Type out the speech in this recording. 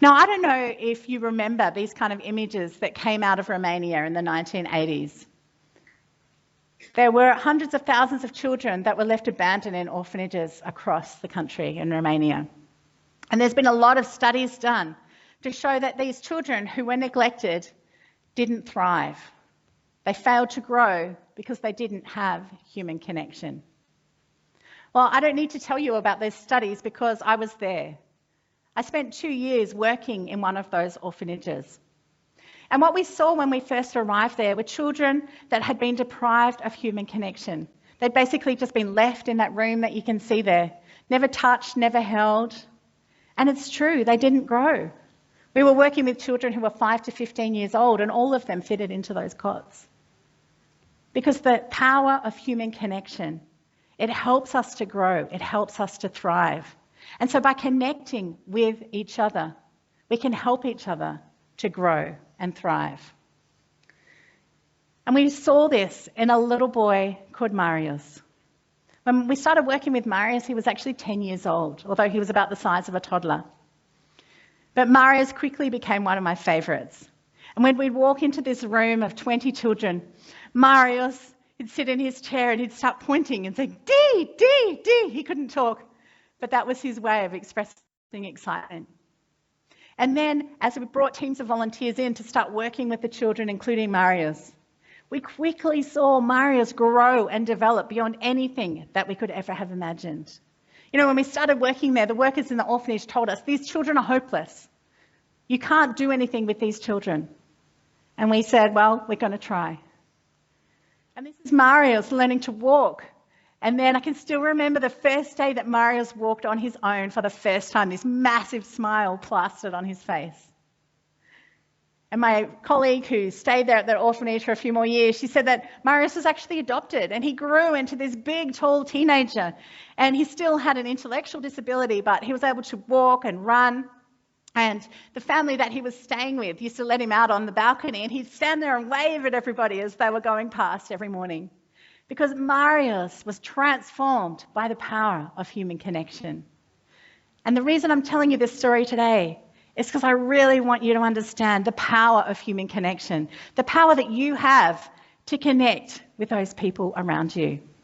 Now, I don't know if you remember these kind of images that came out of Romania in the 1980s. There were hundreds of thousands of children that were left abandoned in orphanages across the country in Romania. And there's been a lot of studies done to show that these children who were neglected didn't thrive. They failed to grow because they didn't have human connection. Well, I don't need to tell you about those studies because I was there. I spent 2 years working in one of those orphanages. And what we saw when we first arrived there were children that had been deprived of human connection. They'd basically just been left in that room that you can see there, never touched, never held. And it's true, they didn't grow. We were working with children who were 5 to 15 years old, and all of them fitted into those cots. Because the power of human connection, it helps us to grow, it helps us to thrive. And so by connecting with each other, we can help each other to grow and thrive. And we saw this in a little boy called Marius. When we started working with Marius, he was actually 10 years old, although he was about the size of a toddler. But Marius quickly became one of my favourites. And when we'd walk into this room of 20 children, Marius, he'd sit in his chair and he'd start pointing and saying, D, D, D. He couldn't talk, but that was his way of expressing excitement. And then, as we brought teams of volunteers in to start working with the children, including Marius, we quickly saw Marius grow and develop beyond anything that we could ever have imagined. You know, when we started working there, the workers in the orphanage told us, these children are hopeless. You can't do anything with these children. And we said, well, we're going to try. And this is Marius learning to walk. And then I can still remember the first day that Marius walked on his own for the first time, this massive smile plastered on his face. And my colleague who stayed there at the orphanage for a few more years, she said that Marius was actually adopted and he grew into this big, tall teenager. And he still had an intellectual disability, but he was able to walk and run. And the family that he was staying with used to let him out on the balcony and he'd stand there and wave at everybody as they were going past every morning. Because Marius was transformed by the power of human connection. And the reason I'm telling you this story today is because I really want you to understand the power of human connection, the power that you have to connect with those people around you.